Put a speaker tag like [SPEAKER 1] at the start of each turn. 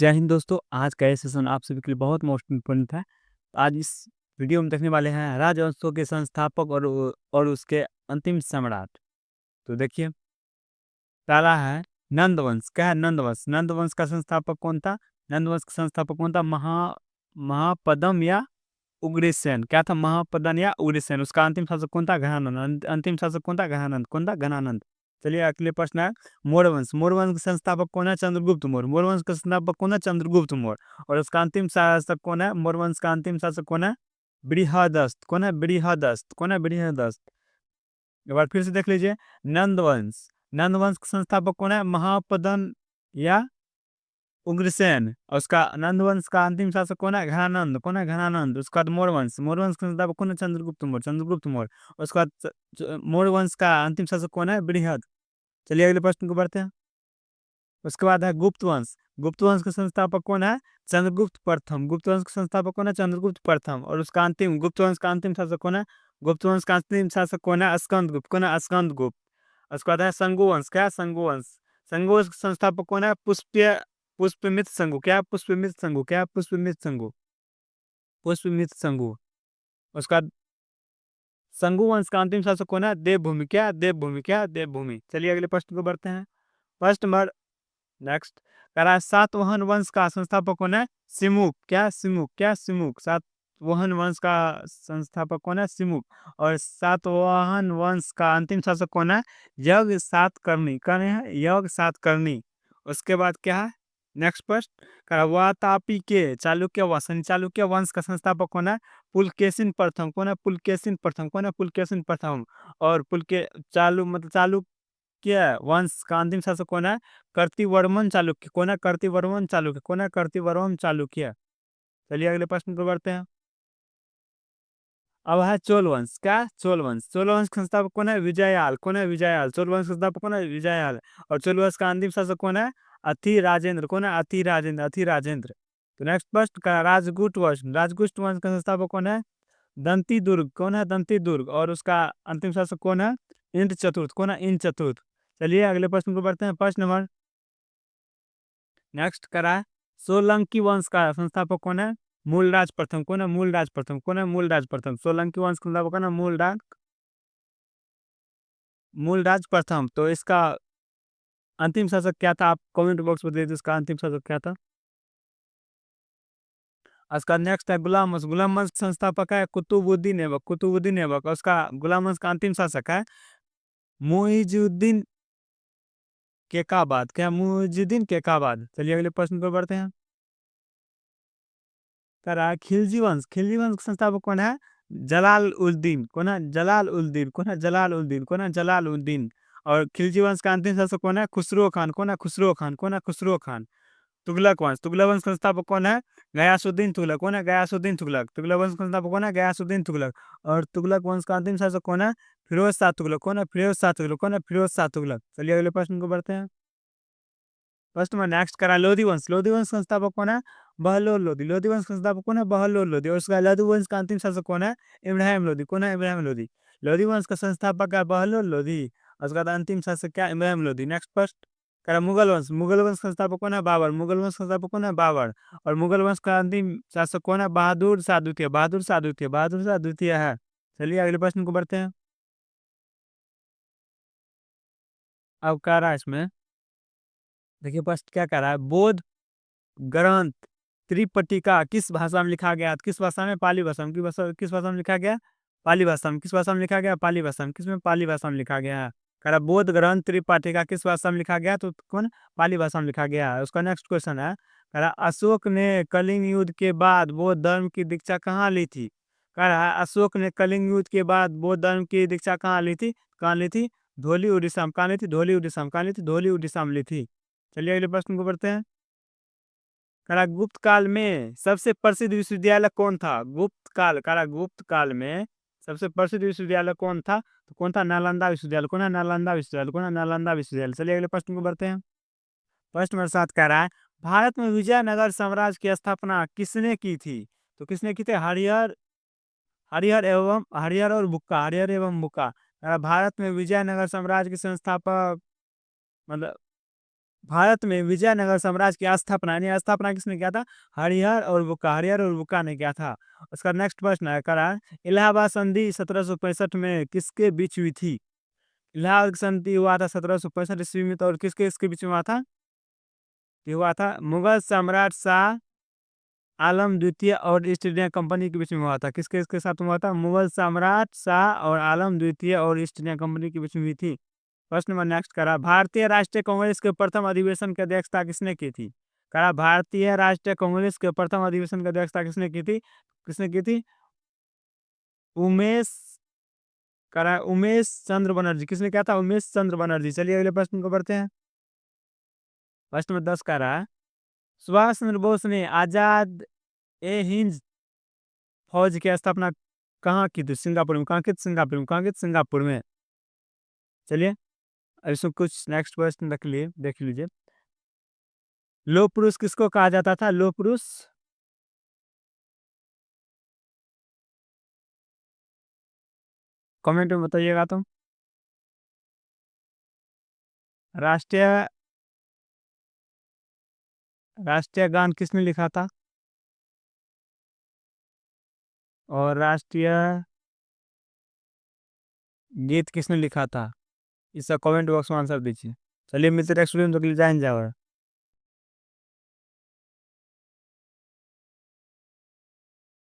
[SPEAKER 1] जय हिंद दोस्तों, आज का ये सेशन आप सभी के लिए बहुत मोस्ट इम्पोर्टेंट है। आज इस वीडियो में देखने वाले हैं राजवंशों के संस्थापक और उसके अंतिम सम्राट। तो देखिए, पहला है नंदवंश। क्या है नंदवंश? नंदवंश का संस्थापक कौन था? नंदवंश का संस्थापक कौन था? महापदम या उग्रसेन। क्या था? महापदन या उग्रसेन। उसका अंतिम शासक कौन था? घनानंद। अंतिम शासक कौन था? घनानंद। कौन था? घनानंद। चलिए अगले प्रश्न है मौर्यवंश। मौर्यवंश का संस्थापक कौन है? चंद्रगुप्त मौर्य। मौर्यवंश का संस्थापक कौन है? चंद्रगुप्त मौर्य। और उसका अंतिम शासक कौन है? मौर्यवंश का अंतिम शासक कौन है? बृहदस्त। कौन है? बृहदस्त। कौन है? बृहदस्त। एक बार फिर से देख लीजिए। नंदवंश। नंदवंश का संस्थापक कौन है? महापदन या उग्रसेन। और उसका नंदवंश का अंतिम शासक कौन है? घनानंद। कौन है? घनानंद। उसका बाद मौर्यवंश। मौर्यवंश का संस्थापक कौन है? चंद्रगुप्त मौर्य। चंद्रगुप्त मौर्य। उसके बाद मौर्यवंश का अंतिम शासक कौन है? बृहद। चलिए अगले प्रश्न को बढ़ते हैं। उसके बाद है गुप्त वंश। गुप्त वंश के संस्थापक कौन है? चंद्रगुप्त प्रथम। गुप्त वंश के संस्थापक कौन है? चंद्रगुप्त प्रथम। और उसका अंतिम गुप्त वंश का अंतिम शासक कौन है? गुप्त वंश का अंतिम शासक कौन है? स्कंदगुप्त। कौन है? स्कंदगुप्त। उसके बाद है शंगुवंश। क्या है? शंगुवंश। शंगुवंश के संस्थापक कौन है? पुष्पमित्र शंगु। क्या है? पुष्पमित्र शंगु। क्या है? पुष्पमित्र शंगु। पुष्पमित्र शंगु। उसका बाद शंगु वंश का अंतिम शासक कौन है? देवभूमि। क्या है? देवभूमि। क्या है? देवभूमि। चलिए अगले प्रश्न को बढ़ते हैं। प्रश्न नंबर नेक्स्ट कह रहा है सातवाहन वंश का संस्थापक कौन है? सिमुक। क्या है? सिमुक। क्या है? सिमुक। सातवाहन वंश का संस्थापक कौन है? सिमुक। और सातवाहन वंश का अंतिम शासक कौन है? यज्ञ सातकर्णी। कौन है? यज्ञ सातकर्णी। उसके बाद क्या है? नेक्स्ट प्रश्न कह रहा है वातापी के चालुक्य वंश चालुक्य वंश का संस्थापक कौन है? पुलकेशिन प्रथम। कौन है? पुलकेशिन प्रथम। कौन है? पुलकेशिन प्रथम। और पुलके चालु क्या वंश का अंतिम शासक कौन है? कर्तिवर्मन चालुक्य। कौन है? कर्तिवर्मन चालुक्य। कौन है? कर्तिवर्मन चालुक्य। चलिए अगले प्रश्न पर बढ़ते हैं। अब है चोल वंश। क्या? चोल वंश। चोल वंश का संस्थापक कौन है? विजयाल। कौन है? विजयाल। चोल वंश का संस्थापक कौन है? विजयाल। और चोल वंश का अंतिम शासक कौन है? अथि राजेंद्र। कौन है? अथि राजेंद्र। अथि राजेंद्र। तो नेक्स्ट प्रश्न का राजगुट वंश। राजगुट वंश का संस्थापक कौन है? दंती दुर्ग। कौन है? दंती दुर्ग। और उसका अंतिम शासक कौन है? इंद्र चतुर्थ। कौन है? इंद्र चतुर्थ। चलिए अगले प्रश्न को बढ़ते हैं। प्रश्न नंबर नेक्स्ट करा है सोलंकी वंश का संस्थापक कौन है? मूलराज प्रथम। कौन है? मूलराज प्रथम। कौन है? मूलराज प्रथम। सोलंकी वंश का संस्थापक कौन है? मूलराज प्रथम। तो इसका अंतिम शासक क्या था? आप कमेंट बॉक्स में दे दीजिए इसका अंतिम शासक क्या था। उसका नेक्स्ट है गुलाम वंश। गुलाम वंश का संस्थापक है कुतुबुद्दीन ऐबक। कुतुबुद्दीन ऐबक। उसका गुलाम वंश का अंतिम शासक है मुइजुद्दीन केकाबाद। क्या? मुइजुद्दीन केकाबाद। चलिए अगले प्रश्न पर बढ़ते हैं। करा खिलजी वंश। खिलजी वंश के संस्थापक कौन है? जलाल उद्दीन। कौन है? जलाल उद्दीन। कौन है? जलाल उद्दीन। कौन है? जलाल उद्दीन। और खिलजी वंश का अंतिम शासक कौन है? खुसरो खान। कौन है? खुसरो खान। कौन है? खुसरो खान। तुगलक वंश। तुगलक वंश का संस्थापक कौन है? गयासुद्दीन तुगलक। कौन है? गयासुद्दीन तुगलक। तुगलक वंश का संस्थापक कौन है? गयासुद्दीन तुगलक। और तुगलक वंश का अंतिम शासक कौन है? फिरोज शाह तुगलक। कौन है? फिरोज शाह तुगलक। कौन है? फिरोज शाह तुगलक। चलिए अगले प्रश्न को बढ़ते हैं। फर्स्ट में नेक्स्ट करा लोधी वंश। लोधी वंश संस्थापक कौन है? बहलोल लोधी। लोधी वंश संस्थापक कौन है? बहलोल लोधी। और उसका लोधी वंश का अंतिम शासक कौन है? इब्राहिम लोधी। कौन है? इब्राहिम लोधी। लोधी वंश का संस्थापक है बहलोल लोधी। और उसका अंतिम शासक क्या? इब्राहिम लोधी। नेक्स्ट फर्स्ट करा मुगल वंश। मुगल वंश का संस्थापक कौन है? बाबर। मुगल वंश का संस्थापक कौन है? बाबर। और मुगल वंश का अंतिम शासक कौन है? बहादुर शाह द्वितीय। बहादुर शाह द्वितीय। बहादुर शाह द्वितीय है। चलिए अगले प्रश्न को बढ़ते हैं। अब कह रहा है इसमें देखिए फर्स्ट क्या कह रहा है बोध ग्रंथ त्रिपिटका किस भाषा में लिखा गया? किस भाषा में? पाली भाषा में। किस भाषा में लिखा गया? पाली भाषा में। किस भाषा में लिखा गया? पाली भाषा में। किसमें? पाली भाषा में लिखा गया है। कह रहा बोध ग्रंथ त्रिपिटका किस भाषा में लिखा गया? तो कौन? पाली भाषा में लिखा गया है। उसका नेक्स्ट क्वेश्चन है कह रहा अशोक ने कलिंग युद्ध के बाद बौद्ध धर्म की दीक्षा कहाँ ली थी? कह रहा है अशोक ने कलिंग युद्ध के बाद बौद्ध धर्म की दीक्षा कहाँ ली थी? कहाँ ली थी? धौली उड़ीसा में। कहाँ ली थी? धौली उड़ीसा में। कहाँ ली थी? धौली उड़ीसा में ली थी। चलिए अगले प्रश्न को बढ़ते हैं। करा गुप्त काल में सबसे प्रसिद्ध विश्वविद्यालय कौन था? गुप्त काल में सबसे प्रसिद्ध विश्वविद्यालय कौन था? तो कौन था? नालंदा विश्वविद्यालय। कौन है? नालंदा विश्वविद्यालय। कौन है? नालंदा विश्वविद्यालय। चलिए अगले प्रश्न को बढ़ते हैं। प्रश्न नंबर 7 कह रहा है भारत में विजयनगर साम्राज्य की स्थापना किसने की थी? तो किसने की थी? हरिहर और बुक्का। हरिहर एवं बुक्का। भारत में विजयनगर साम्राज्य के संस्थापक मतलब भारत में विजयनगर साम्राज्य की स्थापना यानी स्थापना किसने किया था? हरिहर और बुक्का ने किया था। उसका नेक्स्ट प्रश्न है करा, इलाहाबाद संधि 1765 में किसके बीच हुई थी? इलाहाबाद संधि हुआ था 1765 ईस्वी में, तो और किसके इसके बीच में हुआ था? ये हुआ था मुगल सम्राट शाह आलम द्वितीय और ईस्ट इंडिया कंपनी के बीच में हुआ था। किसके इसके साथ हुआ था? मुगल सम्राट शाह और आलम द्वितीय और ईस्ट इंडिया कंपनी के बीच में हुई थी। प्रश्न नंबर नेक्स्ट करा, भारतीय राष्ट्रीय कांग्रेस के प्रथम अधिवेशन की अध्यक्षता किसने की थी? करा, भारतीय राष्ट्रीय कांग्रेस के प्रथम अधिवेशन की अध्यक्षता किसने की थी? किसने की थी? उमेश करा, उमेश चंद्र बनर्जी। किसने कहा था? उमेश चंद्र बनर्जी। चलिए अगले प्रश्न को बढ़ते हैं। प्रश्न नंबर 10 करा, सुभाष चंद्र बोस ने आजाद ए हिंद फौज की स्थापना कहाँ की थी? सिंगापुर में। कहाँ की थी? सिंगापुर में। कहाँ की थी? सिंगापुर में। चलिए अब इसमें कुछ नेक्स्ट क्वेश्चन देख लीजिए। लोह पुरुष किसको कहा जाता था? लोह पुरुष कमेंट में बताइएगा। तो राष्ट्रीय राष्ट्रीय गान किसने लिखा था? और राष्ट्रीय गीत किसने लिखा था? इसका कमेंट बॉक्स में आंसर दीजिए। चलिए मिलते हैं नेक्स्ट वीडियो में, तो के लिए जय हिंद जय भारत।